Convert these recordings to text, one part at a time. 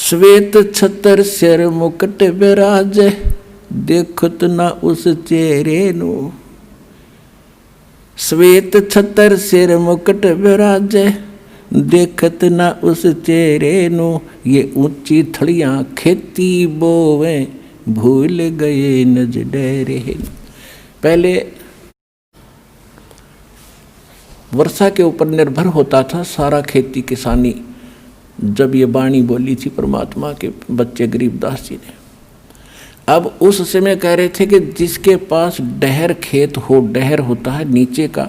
श्वेत छतर सिर मुकुट विराजे, देखत ना उस चेहरे नु। श्वेत छतर सिर मुकुट विराजे, देखत ना उस चेहरे नु। ये ऊंची थड़ियां खेती बोवे, भूल गए नज डेरे। पहले वर्षा के ऊपर निर्भर होता था सारा खेती किसानी। जब ये वाणी बोली थी परमात्मा के बच्चे गरीबदास जी ने, अब उस समय कह रहे थे कि जिसके पास डहर खेत हो, डहर होता है नीचे का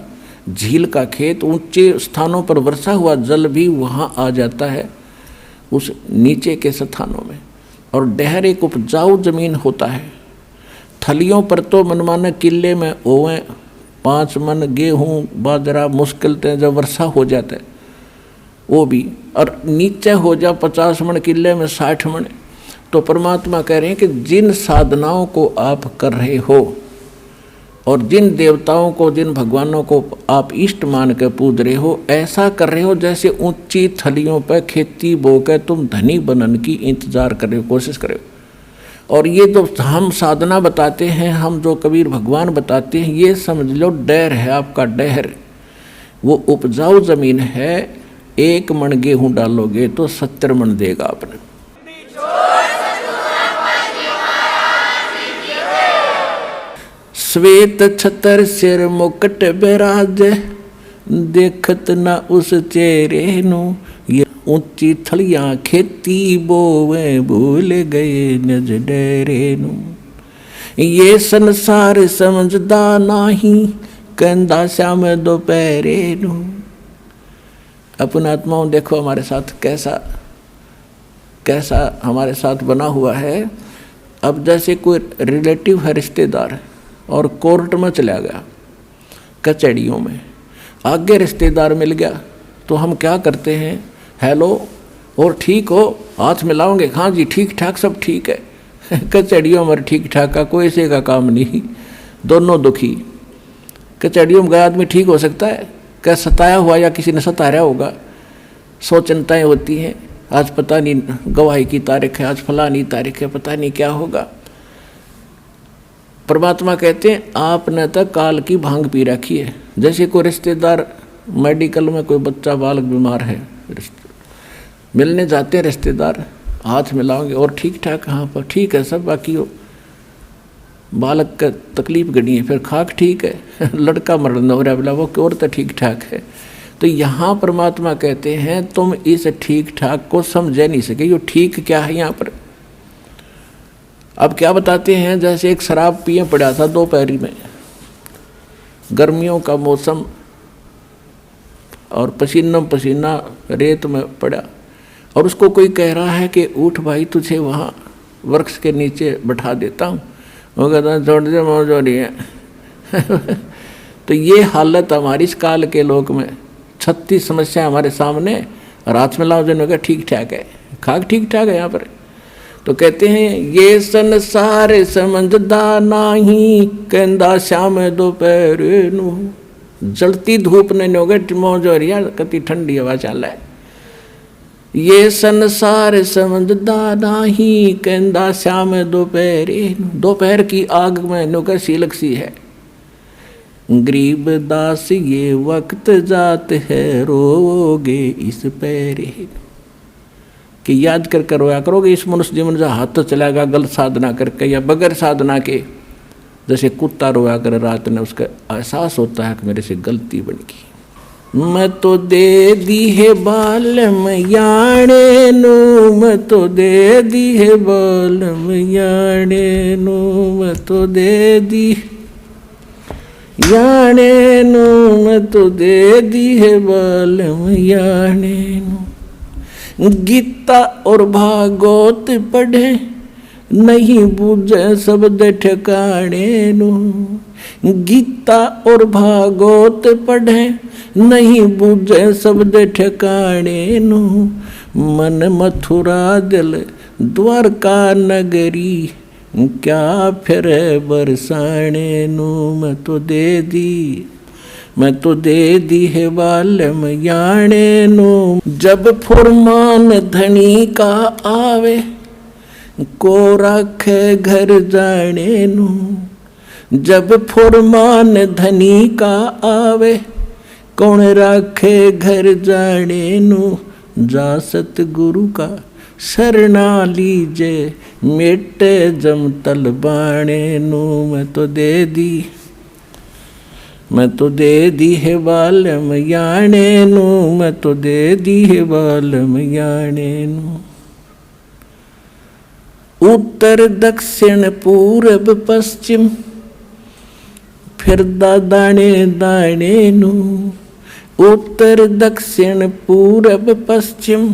झील का खेत, ऊंचे स्थानों पर वर्षा हुआ जल भी वहाँ आ जाता है उस नीचे के स्थानों में। और डहर एक उपजाऊ जमीन होता है। थलियों पर तो मनमाने किले में ओवें 5 मन गेहूँ बाजरा मुश्किल थे, जब वर्षा हो जाता है वो भी, और नीचे हो जा 50 मन किले में 60 मन। तो परमात्मा कह रहे हैं कि जिन साधनाओं को आप कर रहे हो और जिन देवताओं को, जिन भगवानों को आप इष्ट मान कर पूज रहे हो, ऐसा कर रहे हो जैसे ऊंची थलियों पर खेती बो कर तुम धनी बनन की इंतजार कर रहे हो, कोशिश कर रहे हो। और ये जो हम साधना बताते हैं, हम जो कबीर भगवान बताते हैं, ये समझ लो डहर है आपका, डहर वो उपजाऊ जमीन है। 1 मन गेहूँ डालोगे तो 70 मन देगा आपने। श्वेत छतर सिर मुकुट विराजे, देखत न उस चेहरे नु। ये ऊंची थलियां खेती बोवे, भूल गए निज डेरे नु। ये संसार समझदा नाही, कहंदा श्याम दोपहरे नु। अपन आत्माओं देखो हमारे साथ कैसा कैसा हमारे साथ बना हुआ है। अब जैसे कोई रिलेटिव है, रिश्तेदार है, और कोर्ट में चला गया, कचहरियों में आगे रिश्तेदार मिल गया, तो हम क्या करते हैं, हेलो और ठीक हो, हाथ मिलाओगे, हाँ जी ठीक ठाक सब ठीक है। कचहरियों में ठीक ठाक का कोई से का काम नहीं, दोनों दुखी। कचहरियों में गया आदमी ठीक हो सकता है क्या? सताया हुआ या किसी ने सताया होगा। 100 चिंताएँ होती हैं, आज पता नहीं गवाही की तारीख है, आज फलानी तारीख है, पता नहीं क्या होगा। परमात्मा कहते हैं आपने तो काल की भांग पी रखी है। जैसे कोई रिश्तेदार मेडिकल में कोई बच्चा बालक बीमार है, मिलने जाते हैं रिश्तेदार, हाथ मिलाओगे और ठीक ठाक, हाँ पर ठीक है सब, बाकी हो बालक का तकलीफ गड़ी है, फिर खाक ठीक है, लड़का मरण हो रहा है, बोला वो और तो ठीक ठाक है। तो यहाँ परमात्मा कहते हैं तुम इस ठीक ठाक को समझ नहीं सके, ये ठीक क्या है यहाँ पर। अब क्या बताते हैं, जैसे एक शराब पिए पड़ा था दोपहरी में, गर्मियों का मौसम, और पसीना पसीना रेत में पड़ा, और उसको कोई कह रहा है कि उठ भाई तुझे वहाँ वृक्ष के नीचे बैठा देता हूँ। वो कहता है छोड़ दे मौज हो रही है। तो ये हालत हमारी इस काल के लोक में, 36 समस्या हमारे सामने, और हाथ में लाओ जो कहा ठीक ठाक है, खाक ठीक ठाक है यहाँ पर। तो कहते हैं ये संसार समझदा नाही, कहंदा श्याम दोपहर नु। जलती धूप ने नोगे मौज हो रही है, कति ठंडी हवा चल है। ये संसार समझदा नाही, कहंदा श्याम दोपहर नु। दोपहर की आग में नोगे सीलक सी है। गरीब दास ये वक्त जात है, रोगे इस पैरे। कि याद कर रोया करोगे इस मनुष्य जीवन जो हाथ तो चलाएगा गलत साधना करके या बगैर साधना के। जैसे कुत्ता रोया कर रात में, उसका एहसास होता है कि मेरे से गलती बन गई। मैं तो दे दी है बालम याणे नु, मैं तो दे दी है बालम याणे नु, मैं तो दे दी याणे नु, मैं तो दे दी है बालम याणे नु। गीता और भागवत पढ़े, नहीं बूझे शब्द ठिकाने नु। गीता और भागवत पढ़े, नहीं बूझे शब्द ठिकाने नु। मन मथुरा दिल द्वारका नगरी, क्या फिर बरसाने नु। मैं तो दे दी मैं तो दे दी है बालम याने नु। जब फुरमान धनी का आवे को राखे घर जाने नु। जब फुरमान धनी का आवे कौन राखे घर जाने नु। जा सतगुरु का शरणा लीजे मेटे जम तल बाणे नु। मैं तो दे दी है बालम याने नु। मैं तो दे दी है बालम याने नु। उत्तर दक्षिण पूरब पश्चिम फिरदा दाणे दाणे नु। उत्तर दक्षिण पूरब पश्चिम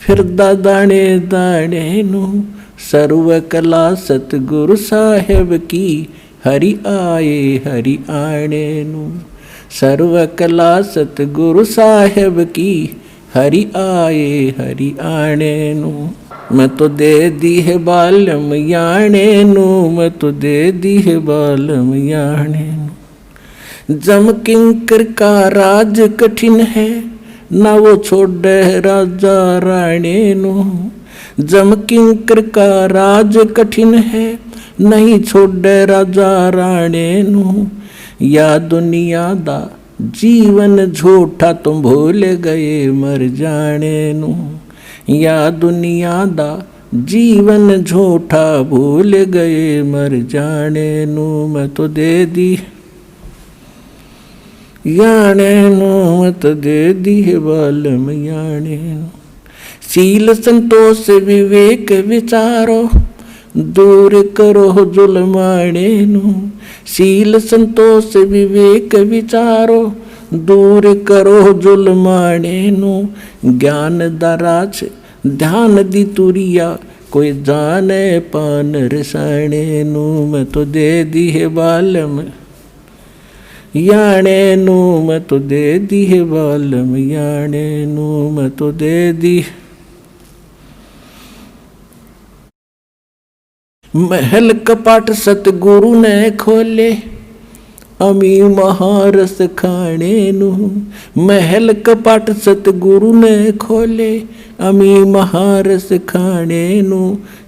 फिरदा दाणे दाणे नु। सर्व कला सतगुरु साहेब की हरि आणे नु। सर्व कला सतगुरु साहेब की हरि आणे नु। मैं तो दे दी है बालम याने नु। मैं तो दे दी है बालम याने नु। जम किंकर का राज कठिन है ना वो छोड़े राजा राणे नु। जम किंकर का राज कठिन है नहीं छोड़े राजा राणे नु। या दुनिया दा जीवन झूठा तुम भूल गए मर जाने नु। या दुनिया दा जीवन झूठा भूल गए मर जाने नु। मैं तो दे दी याने नु। मैं तो दे दी है बालम याने नु। शील संतोष विवेक विचारो दूर करो जुलमाणे नु। शील संतोष विवेक विचारो दूर करो जुलमाणे नु। ज्ञान दराज ध्यान दी तुरिया कोई जाने पान रसाणे नु। मैं तो दे दी है बालम याने नु। मैं तो दे दी है बालम याने नु। मैं तो दे दी। महल कपाट सतगुरु ने खोले अमी महारस खाने नु। महल कपाट सतगुरु ने खोले अमी महारस खाने नु।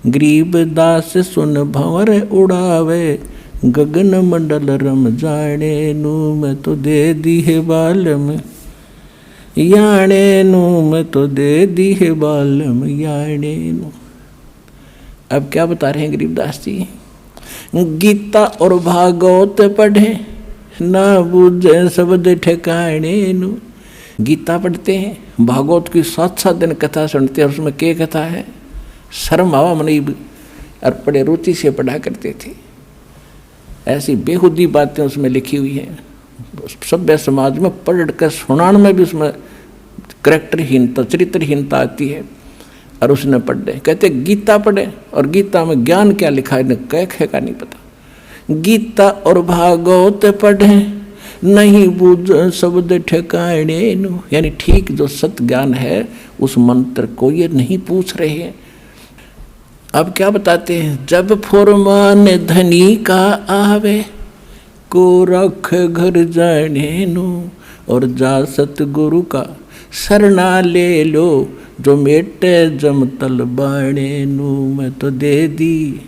गरीब दास सुन भंवर उड़ावे गगन मंडल रम जाने नु। मैं तो दे दी है बालम याने नु। मैं तो दे दी है बालम याने नु। अब क्या बता रहे हैं गरीबदास जी। गीता और भागवत पढ़े ना बूझे शब्द ठिकाने नु। गीता पढ़ते हैं भागवत की 7-7 दिन कथा सुनते हैं। उसमें क्या कथा है शर्म आवा मनी और बड़े रुचि से पढ़ा करते थे। ऐसी बेहुदी बातें उसमें लिखी हुई हैं। सभ्य समाज में पढ़ कर सुनाने में भी उसमें करैक्टरहीनता चरित्रहीनता आती है। और उसने पढ़े कहते गीता पढ़े और गीता में ज्ञान क्या लिखा है कह का नहीं पता। गीता और भागवत पढ़े नहीं बूझ शब्द ठिकाने नु। यानी ठीक जो सत ज्ञान है उस मंत्र को ये नहीं पूछ रहे हैं। अब क्या बताते हैं। जब फुरमान धनी का आवे को रख घर जाने नु। और जा सतगुरु का शरणा ले लो जो मेटे जम तल बाणे नु। मैं तो दे दी